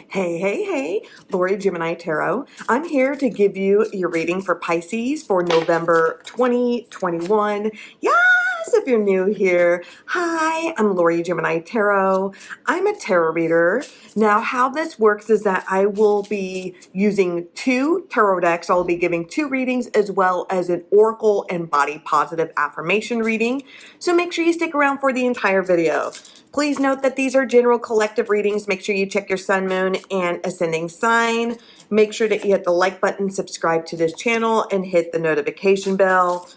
Hey, hey, hey, Lori Gemini Tarot. I'm here to give you your reading for Pisces for November 2021. Yes, if you're new here, hi, I'm Lori Gemini Tarot. I'm a tarot reader. Now, how this works is that I will be using two tarot decks. I'll be giving two readings as well as an oracle and body positive affirmation reading. So make sure you stick around for the entire video. Please note that these are general collective readings. Make sure you check your sun, moon, and ascending sign. Make sure that you hit the like button, subscribe to this channel, and hit the notification bell.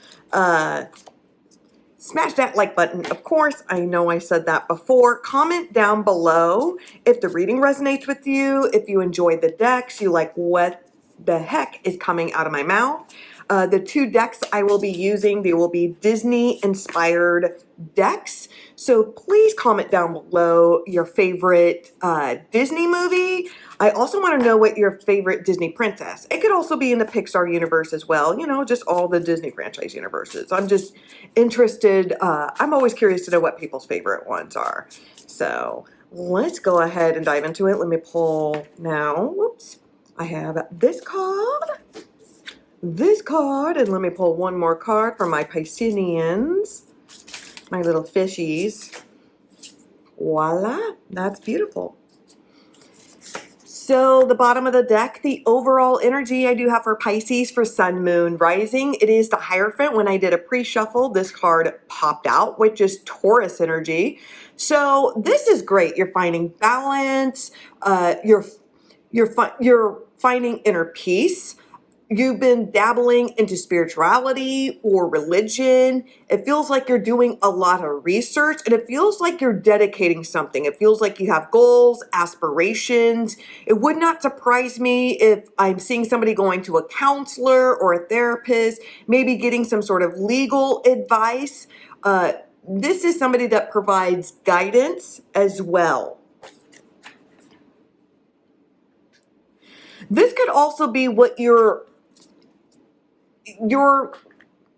Smash that like button. Of course, I know I said that before. Comment down below if the reading resonates with you, if you enjoy the decks, you like what the heck is coming out of my mouth. The two decks I will be using, they will be Disney-inspired decks. So please comment down below your favorite Disney movie. I also want to know what your favorite Disney princess. It could also be in the Pixar universe as well. You know, just all the Disney franchise universes. I'm just interested. I'm always curious to know what people's favorite ones are. So let's go ahead and dive into it. Let me pull now. Whoops. I have this card, and let me pull one more card for my Pisceans, my little fishies. Voila, that's beautiful. So the bottom of the deck, the overall energy I do have for Pisces for Sun, Moon, Rising, it is the Hierophant. When I did a pre-shuffle, this card popped out, which is Taurus energy. So this is great. You're finding balance. You're finding inner peace. You've been dabbling into spirituality or religion. It feels like you're doing a lot of research, and it feels like you're dedicating something. It feels like you have goals, aspirations. It would not surprise me if I'm seeing somebody going to a counselor or a therapist, maybe getting some sort of legal advice. This is somebody that provides guidance as well. This could also be what you're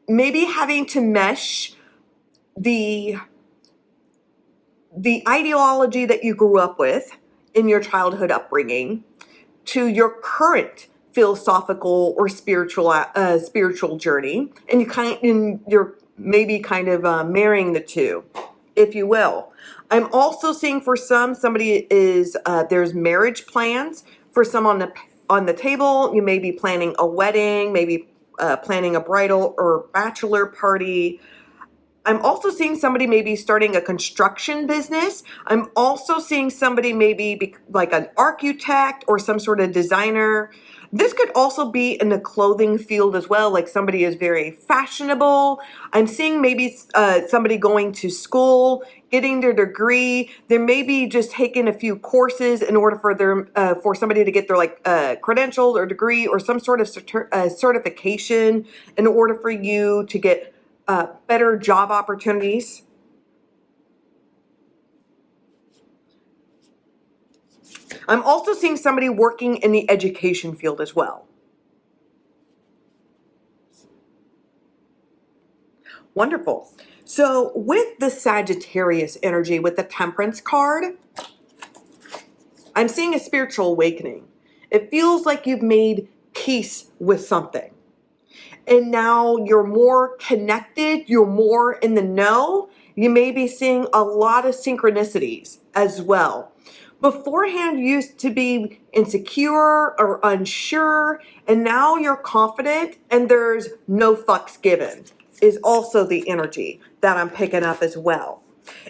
maybe having to mesh the ideology that you grew up with in your childhood upbringing to your current philosophical or spiritual journey, and you're maybe kind of marrying the two, if you will. I'm also seeing for somebody is there's marriage plans for some on the table. You may be planning a wedding, maybe planning a bridal or bachelor party. I'm also seeing somebody maybe starting a construction business. I'm also seeing somebody maybe like an architect or some sort of designer. This could also be in the clothing field as well, like somebody is very fashionable. I'm seeing maybe somebody going to school, getting their degree. They may be just taking a few courses in order for somebody to get their credentials or degree or some sort of certification in order for you to get better job opportunities. I'm also seeing somebody working in the education field as well. Wonderful. So with the Sagittarius energy, with the Temperance card, I'm seeing a spiritual awakening. It feels like you've made peace with something. And now you're more connected, you're more in the know. You may be seeing a lot of synchronicities as well. Beforehand, you used to be insecure or unsure, and now you're confident and there's no fucks given, is also the energy that I'm picking up as well.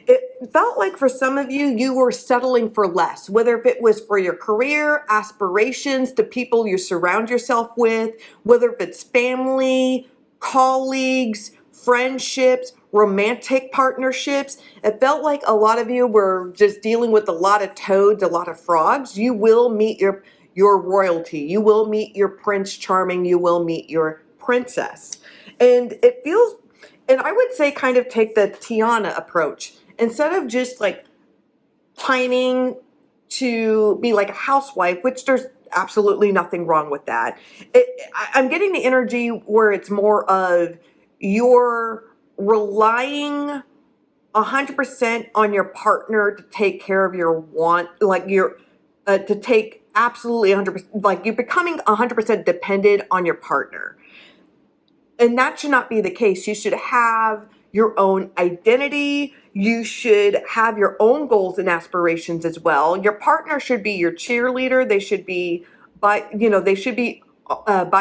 It felt like for some of you, you were settling for less, whether if it was for your career, aspirations, the people you surround yourself with, whether if it's family, colleagues, friendships, romantic partnerships. It felt like a lot of you were just dealing with a lot of toads, a lot of frogs. You will meet your royalty. You will meet your Prince Charming. You will meet your princess. And it feels, and I would say kind of take the Tiana approach. Instead of just like pining to be like a housewife, which there's absolutely nothing wrong with that. I'm getting the energy where it's more of you're relying 100% on your partner to take care of your want, like your to take absolutely 100%, like you're becoming 100% dependent on your partner. And that should not be the case. You should have your own identity. You should have your own goals and aspirations as well. Your partner should be your cheerleader. They should be by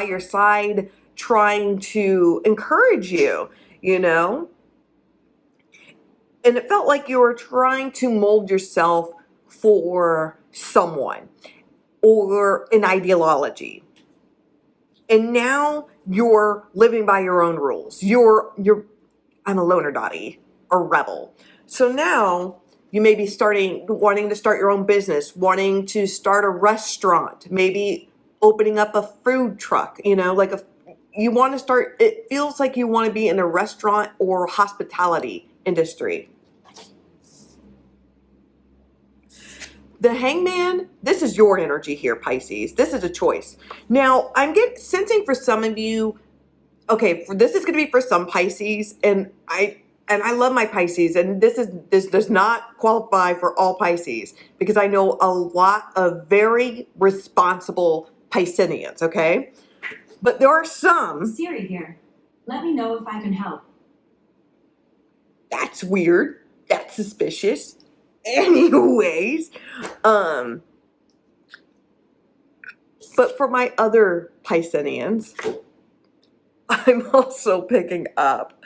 your side, trying to encourage you, And it felt like you were trying to mold yourself for someone or an ideology. And now you're living by your own rules. I'm a loner dotty, a rebel. So now you may be wanting to start your own business, wanting to start a restaurant, maybe opening up a food truck, you want to start, it feels like you want to be in a restaurant or hospitality industry. The Hangman, this is your energy here, Pisces. This is a choice. Now, I'm sensing for some of you, this is going to be for some Pisces, and I love my Pisces, and this does not qualify for all Pisces, because I know a lot of very responsible Pisceans, okay? But there are some. Siri here. Let me know if I can help. That's weird. That's suspicious. Anyways, but for my other Pisceans, I'm also picking up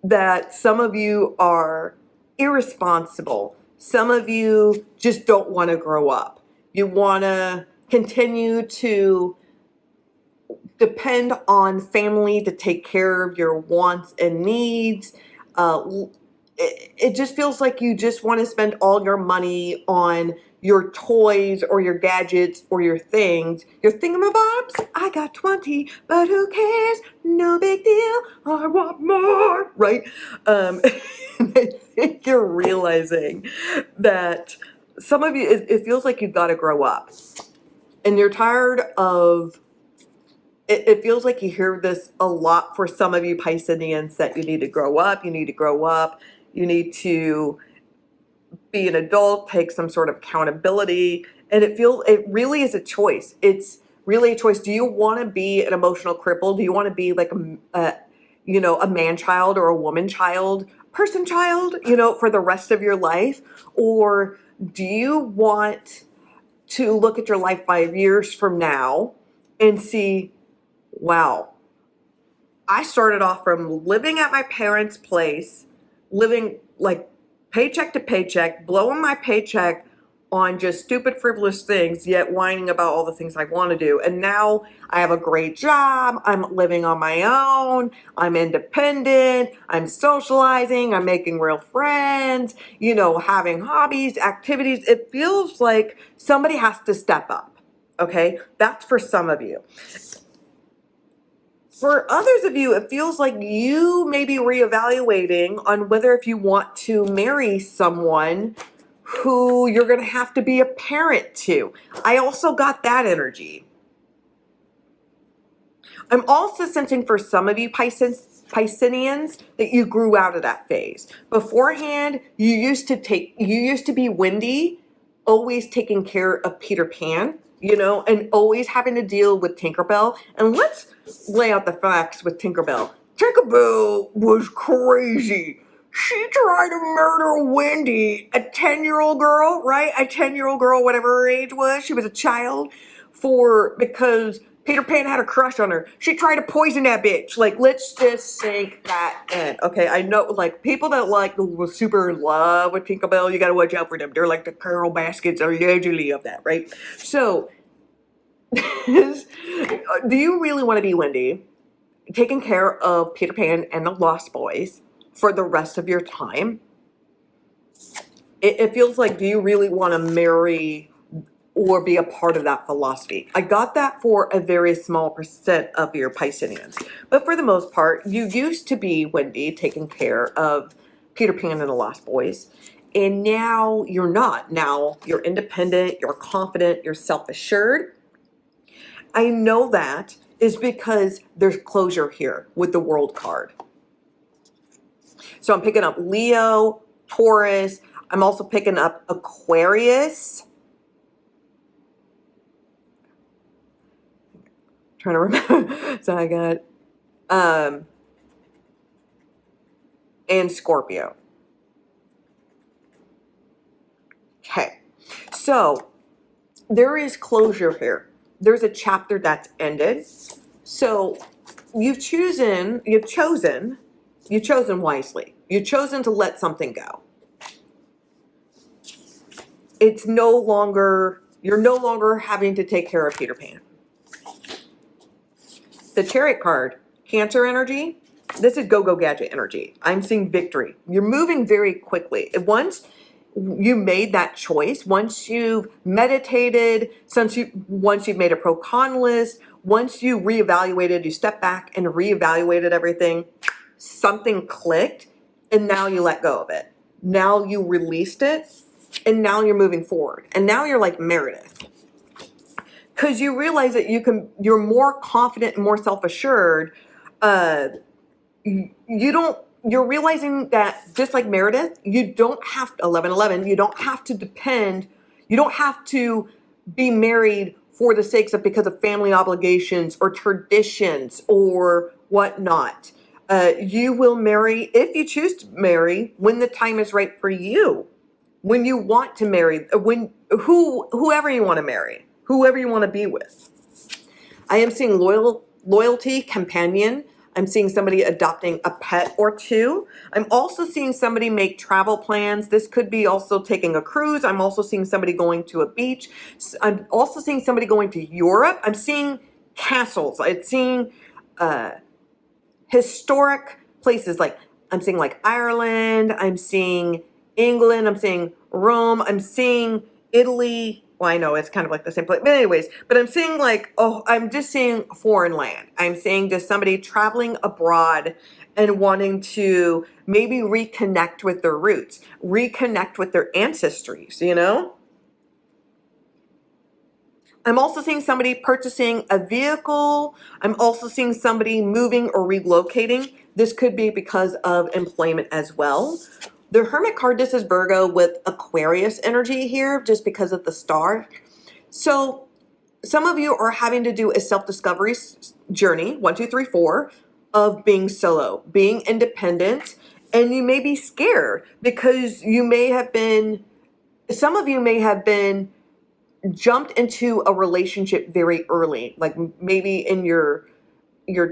that some of you are irresponsible. Some of you just don't want to grow up. You want to continue to depend on family to take care of your wants and needs. It just feels like you just want to spend all your money on your toys or your gadgets or your things, your thingamabobs. I got 20, but who cares? No big deal. I want more, right? I think you're realizing that some of you, it feels like you've got to grow up. And you're tired of, it feels like you hear this a lot for some of you Pisceans, that you need to grow up, you need to grow up. You need to be an adult, take some sort of accountability. And it really is a choice. It's really a choice. Do you want to be an emotional cripple? Do you want to be like a man child or a woman child, person child, for the rest of your life? Or do you want to look at your life 5 years from now and see, wow, I started off from living at my parents' place, living like paycheck to paycheck, blowing my paycheck on just stupid, frivolous things, yet whining about all the things I want to do. And now I have a great job. I'm living on my own. I'm independent. I'm socializing. I'm making real friends, having hobbies, activities. It feels like somebody has to step up. Okay. That's for some of you. For others of you, it feels like you may be reevaluating on whether if you want to marry someone who you're going to have to be a parent to. I also got that energy. I'm also sensing for some of you Pisceans that you grew out of that phase. Beforehand, you used to be Wendy, always taking care of Peter Pan, and always having to deal with Tinkerbell. And let's lay out the facts with Tinkerbell. Tinkerbell was crazy. She tried to murder Wendy, a 10-year-old girl, right? A 10-year-old girl, whatever her age was. She was a child because Peter Pan had a crush on her. She tried to poison that bitch. Like, let's just sink that in. Okay, I know, like, people that was super in love with Tinkerbell, you gotta watch out for them. They're like the Carol Baskets allegedly of that, right? So, do you really want to be Wendy, taking care of Peter Pan and the Lost Boys for the rest of your time? It feels like, do you really want to marry or be a part of that philosophy? I got that for a very small percent of your Pisceans. But for the most part, you used to be Wendy, taking care of Peter Pan and the Lost Boys. And now you're not. Now you're independent, you're confident, you're self-assured. I know that is because there's closure here with the World card. So I'm picking up Leo, Taurus. I'm also picking up Aquarius. Trying to remember. So I got and Scorpio. Okay. So there is closure here. There's a chapter that's ended. So you've chosen wisely. You've chosen to let something go. It's no longer, you're no longer having to take care of Peter Pan. The Chariot card, Cancer energy, this is go-go gadget energy. I'm seeing victory. You're moving very quickly. Once you made that choice, once you've meditated, once you've made a pro-con list, once you reevaluated, you stepped back and reevaluated everything, something clicked, and now you let go of it. Now you released it, and now you're moving forward. And now you're like Meredith. Because you realize that you're more confident and more self-assured. You're realizing that just like Meredith, you don't have to, 1111, you don't have to be married for the sakes of because of family obligations or traditions or whatnot. You will marry, if you choose to marry, when the time is right for you. When you want to marry, whoever you want to marry, whoever you want to be with. I am seeing loyalty, companion. I'm seeing somebody adopting a pet or two. I'm also seeing somebody make travel plans. This could be also taking a cruise. I'm also seeing somebody going to a beach. I'm also seeing somebody going to Europe. I'm seeing castles. I'm seeing historic places. Like I'm seeing like Ireland. I'm seeing England. I'm seeing Rome. I'm seeing Italy. Well, I know it's kind of like the same place, but anyways, but I'm seeing like, I'm just seeing foreign land. I'm seeing just somebody traveling abroad and wanting to maybe reconnect with their roots, reconnect with their ancestries, you know? I'm also seeing somebody purchasing a vehicle. I'm also seeing somebody moving or relocating. This could be because of employment as well. The Hermit card, this is Virgo with Aquarius energy here, just because of the star. So some of you are having to do a self-discovery journey, 1, 2, 3, 4, of being solo, being independent, and you may be scared because some of you may have been jumped into a relationship very early, like maybe in your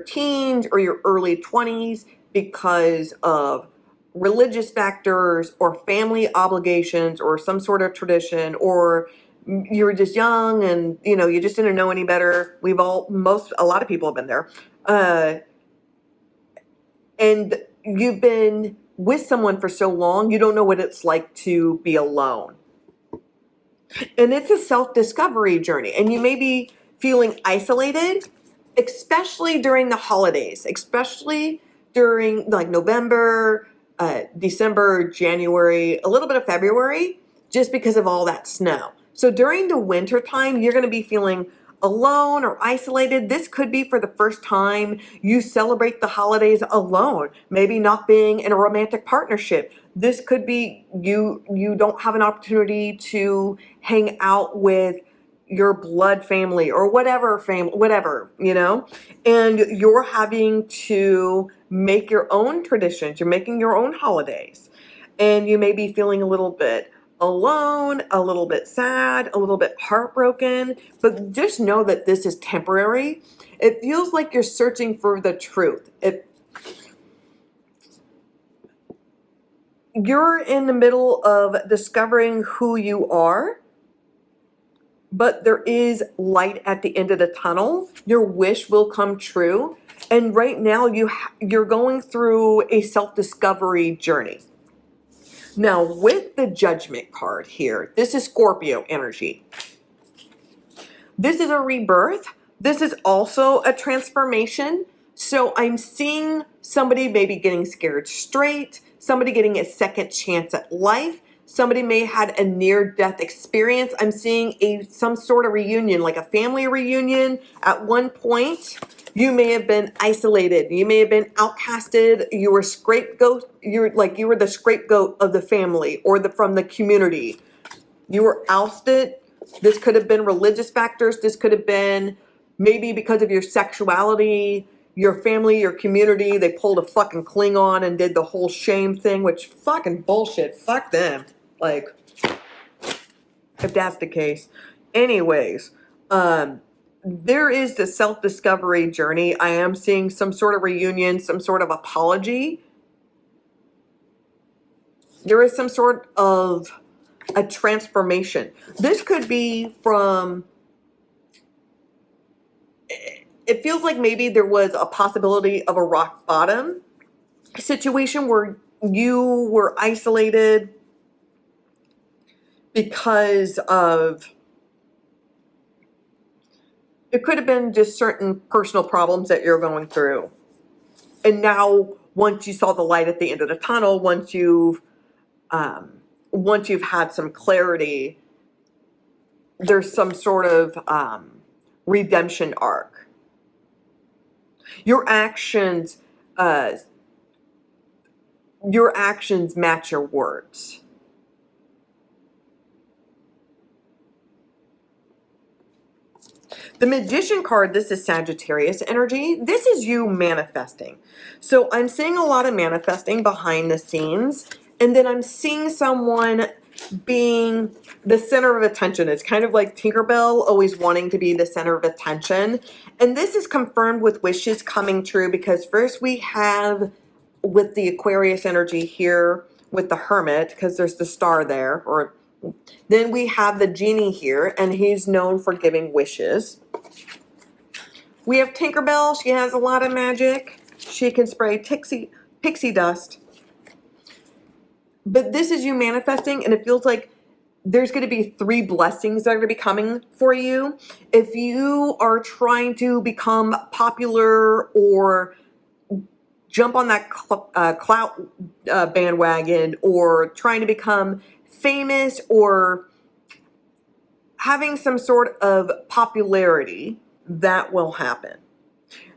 teens or your early 20s because of religious factors or family obligations or some sort of tradition, or you were just young and you just didn't know any better. A lot of people have been there, and you've been with someone for so long you don't know what it's like to be alone. And it's a self-discovery journey, and you may be feeling isolated, especially during the holidays, especially during like November, December, January, a little bit of February, just because of all that snow. So during the winter time, you're going to be feeling alone or isolated. This could be for the first time you celebrate the holidays alone, maybe not being in a romantic partnership. This could be you don't have an opportunity to hang out with your blood family or whatever, and you're having to make your own traditions. You're making your own holidays, and you may be feeling a little bit alone, a little bit sad, a little bit heartbroken, but just know that this is temporary. It feels like you're searching for the truth. You're in the middle of discovering who you are, but there is light at the end of the tunnel. Your wish will come true. And right now you're going through a self-discovery journey. Now with the Judgment card here, this is Scorpio energy. This is a rebirth. This is also a transformation. So I'm seeing somebody maybe getting scared straight, somebody getting a second chance at life. Somebody may have had a near-death experience. I'm seeing some sort of reunion, like a family reunion. At one point, you may have been isolated. You may have been outcasted. You were scapegoat. You were the scapegoat of the family or from the community. You were ousted. This could have been religious factors. This could have been maybe because of your sexuality, your family, your community, they pulled a fucking Klingon and did the whole shame thing, which fucking bullshit. Fuck them. Like, if that's the case. Anyways, there is the self-discovery journey. I am seeing some sort of reunion, some sort of apology. There is some sort of a transformation. This could be from, it feels like maybe there was a possibility of a rock bottom situation where you were isolated because of, it could have been just certain personal problems that you're going through. And now, once you saw the light at the end of the tunnel, once you've had some clarity, there's some sort of redemption arc. Your actions match your words. The Magician card, this is Sagittarius energy. This is you manifesting. So I'm seeing a lot of manifesting behind the scenes. And then I'm seeing someone being the center of attention. It's kind of like Tinkerbell, always wanting to be the center of attention. And this is confirmed with wishes coming true because first we have with the Aquarius energy here with the Hermit, because there's the star there, or then we have the genie here, and he's known for giving wishes. We have Tinkerbell. She has a lot of magic. She can spray pixie dust. But this is you manifesting, and it feels like there's going to be 3 blessings that are going to be coming for you. If you are trying to become popular or jump on that clout bandwagon, or trying to become famous or having some sort of popularity, that will happen.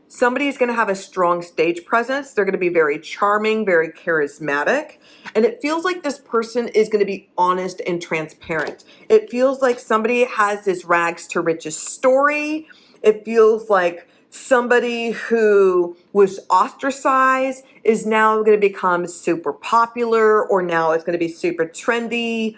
Somebody's going to have a strong stage presence. They're going to be very charming, very charismatic. And it feels like this person is going to be honest and transparent. It feels like somebody has this rags to riches story. It feels like somebody who was ostracized is now going to become super popular, or now it's going to be super trendy.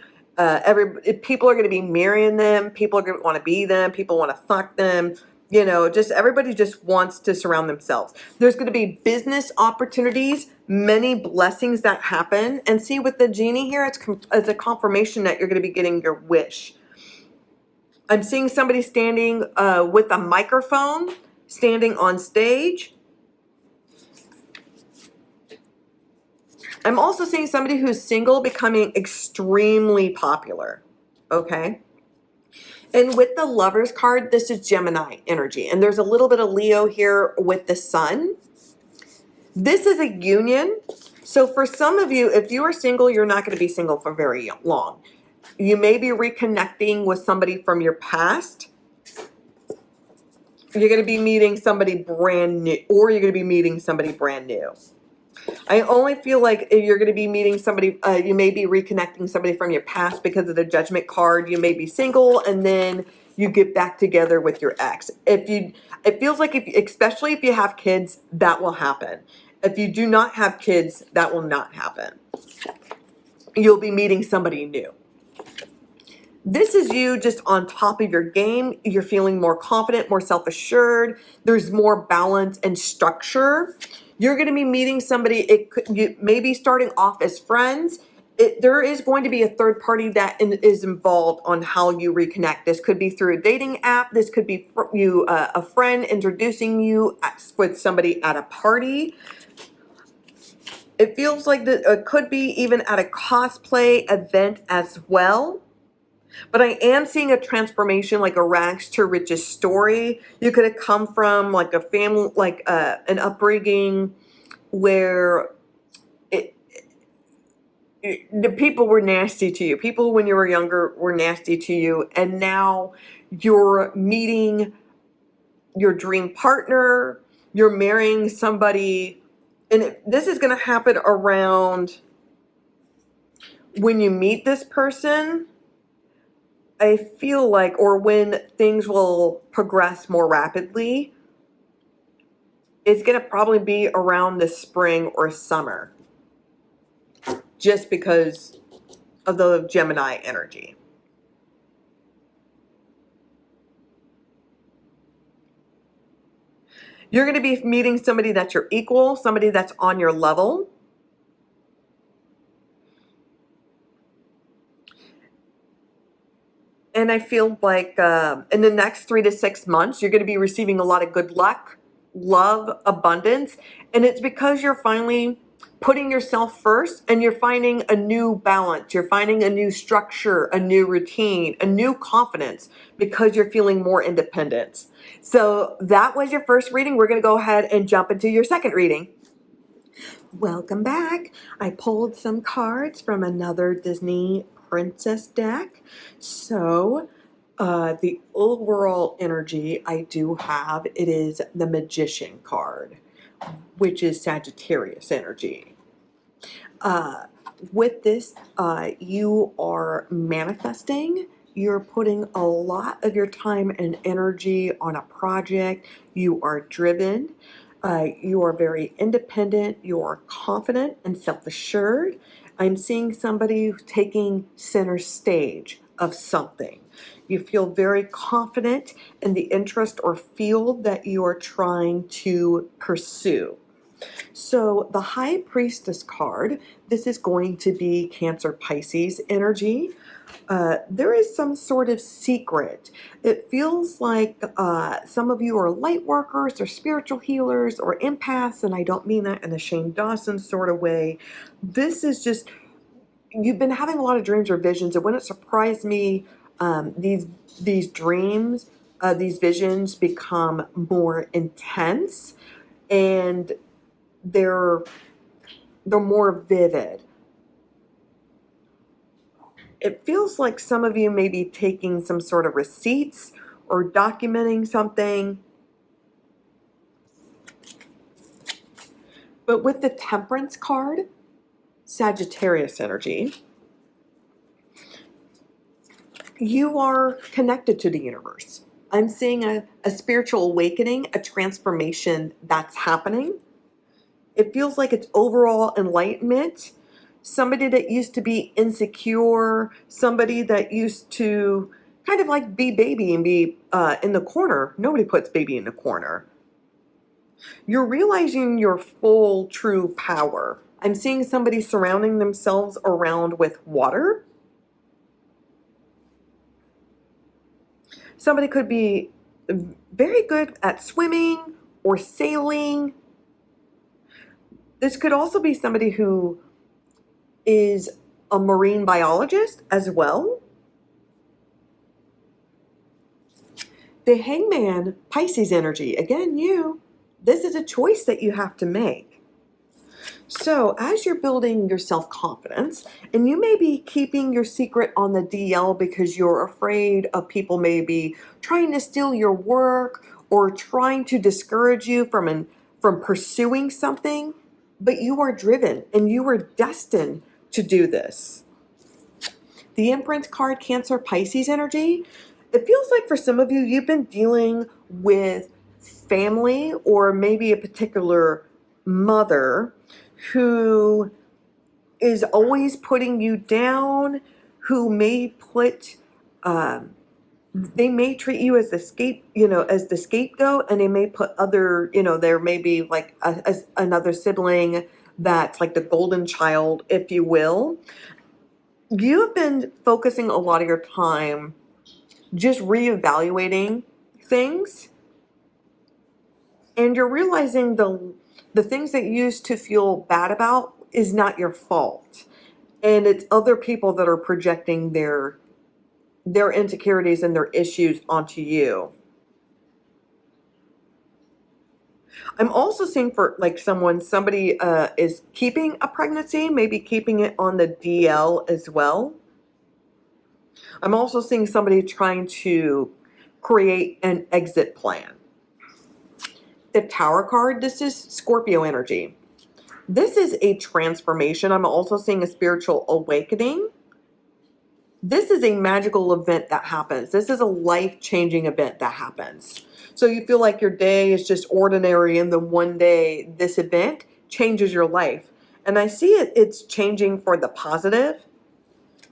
People are going to be marrying them. People are going to want to be them. People want to fuck them. You know, just everybody just wants to surround themselves. There's going to be business opportunities, many blessings that happen. And see, with the genie here, it's a confirmation that you're going to be getting your wish. I'm seeing somebody standing with a microphone, standing on stage. I'm also seeing somebody who's single becoming extremely popular. Okay? And with the Lovers card, this is Gemini energy. And there's a little bit of Leo here with the Sun. This is a union. So for some of you, if you are single, you're not going to be single for very long. You may be reconnecting with somebody from your past. You're going to be meeting somebody brand new, or you're going to be meeting somebody brand new. I only feel like if you're going to be meeting somebody, you may be reconnecting somebody from your past because of the Judgment card. You may be single and then you get back together with your ex. It feels like especially if you have kids, that will happen. If you do not have kids, that will not happen. You'll be meeting somebody new. This is you just on top of your game. You're feeling more confident, more self-assured. There's more balance and structure. You're going to be meeting somebody. You may be starting off as friends. There is going to be a third party that is involved on how you reconnect. This could be through a dating app. This could be a friend introducing you with somebody at a party. It feels like it could be even at a cosplay event as well. But I am seeing a transformation, like a rags to riches story. You could have come from like a family, like an upbringing where the people were nasty to you. People when you were younger were nasty to you. And now you're meeting your dream partner. You're marrying somebody. And this is going to happen around when you meet this person. I feel like, or when things will progress more rapidly, it's going to probably be around the spring or summer, just because of the Gemini energy. You're going to be meeting somebody that's your equal, somebody that's on your level. And I feel like in the next 3 to 6 months, you're going to be receiving a lot of good luck, love, abundance. And it's because you're finally putting yourself first and you're finding a new balance. You're finding a new structure, a new routine, a new confidence because you're feeling more independent. So that was your first reading. We're going to go ahead and jump into your second reading. Welcome back. I pulled some cards from another Disney Princess deck. So the overall energy I do have, it is the Magician card, which is Sagittarius energy. With this, you are manifesting. You're putting a lot of your time and energy on a project. You are driven. You are very independent. You are confident and self-assured. I'm seeing somebody taking center stage of something. You feel very confident in the interest or field that you are trying to pursue. So the High Priestess card, this is going to be Cancer Pisces energy. There is some sort of secret. It feels like some of you are light workers or spiritual healers or empaths, and I don't mean that in a Shane Dawson sort of way. This is just, you've been having a lot of dreams or visions, and when it surprised me, these dreams, these visions become more intense, and they're more vivid. It feels like some of you may be taking some sort of receipts or documenting something. But with the Temperance card, Sagittarius energy, you are connected to the universe. I'm seeing a spiritual awakening, a transformation that's happening. It feels like it's overall enlightenment. Somebody that used to be insecure, somebody that used to kind of like be baby and be in the corner. Nobody puts baby in the corner. You're realizing your full true power. I'm seeing somebody surrounding themselves around with water. Somebody could be very good at swimming or sailing. This could also be somebody who is a marine biologist as well. The Hangman, Pisces energy, again, this is a choice that you have to make. So as you're building your self-confidence, and you may be keeping your secret on the DL because you're afraid of people maybe trying to steal your work or trying to discourage you from pursuing something, but you are driven and you are destined to do this. The Empress card, Cancer Pisces energy, it feels like for some of you, you've been dealing with family or maybe a particular mother who is always putting you down, who may they may treat you as the scapegoat, and they may put other, there may be like another sibling that's like the golden child, if you will. You've been focusing a lot of your time just reevaluating things, and you're realizing the things that you used to feel bad about is not your fault, and it's other people that are projecting their insecurities and their issues onto you. I'm also seeing for like somebody is keeping a pregnancy, maybe keeping it on the DL as well. I'm also seeing somebody trying to create an exit plan. The Tower card, this is Scorpio energy. This is a transformation. I'm also seeing a spiritual awakening. This is a magical event that happens. This is a life-changing event that happens. So you feel like your day is just ordinary, and then one day this event changes your life. And I see it's changing for the positive,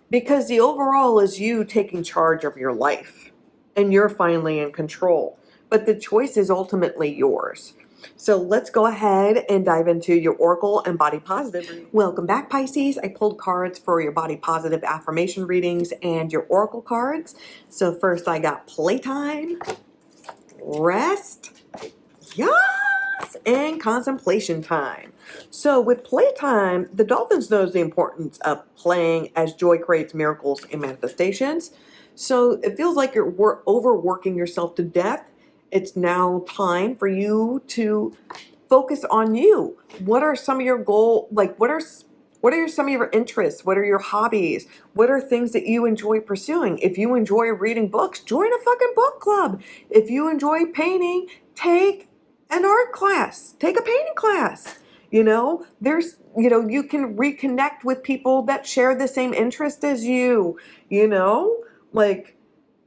because the overall is you taking charge of your life and you're finally in control. But the choice is ultimately yours. So let's go ahead and dive into your Oracle and Body Positive. Welcome back, Pisces. I pulled cards for your Body Positive affirmation readings and your Oracle cards. So first I got playtime, rest, yes, and contemplation time. So with playtime, the Dolphins knows the importance of playing as joy creates miracles and manifestations. So it feels like you're overworking yourself to death. It's now time for you to focus on you. What are some of your goals? Like, what are some of your interests? What are your hobbies? What are things that you enjoy pursuing? If you enjoy reading books, join a fucking book club. If you enjoy painting, take an art class. Take a painting class. You know, you can reconnect with people that share the same interest as you. Like,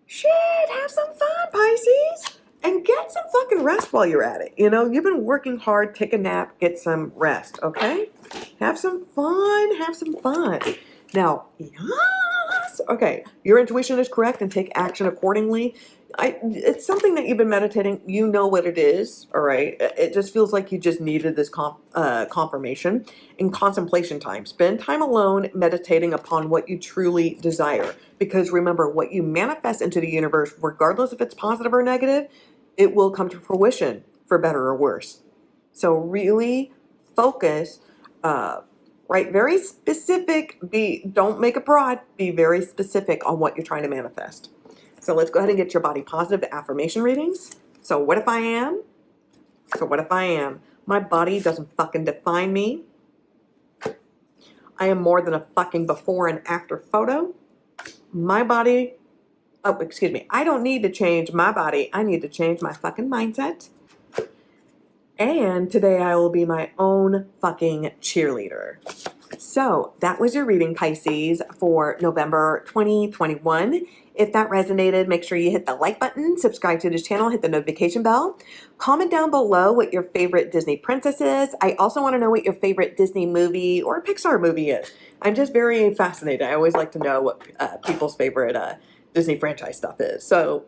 shit, have some fun, Pisces. And get some fucking rest while you're at it. You've been working hard. Take a nap, get some rest, okay? Have some fun. Have some fun. Now, yes. Okay, your intuition is correct and take action accordingly. It's something that you've been meditating. You know what it is, all right? It just feels like you just needed this confirmation. In contemplation time, spend time alone meditating upon what you truly desire. Because remember, what you manifest into the universe, regardless if it's positive or negative, it will come to fruition for better or worse. So really focus, right? Very specific. Don't make it broad. Be very specific on what you're trying to manifest. So let's go ahead and get your Body Positive affirmation readings. So what if I am? My body doesn't fucking define me. I am more than a fucking before and after photo. My body, I don't need to change my body. I need to change my fucking mindset. And today I will be my own fucking cheerleader. So that was your reading, Pisces, for November 2021. If that resonated, make sure you hit the like button, subscribe to this channel, hit the notification bell. Comment down below what your favorite Disney princess is. I also want to know what your favorite Disney movie or Pixar movie is. I'm just very fascinated. I always like to know what people's favorite Disney franchise stuff is. So,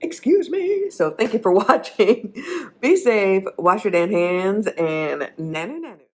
excuse me. So thank you for watching. Be safe, wash your damn hands, and nanu nanu.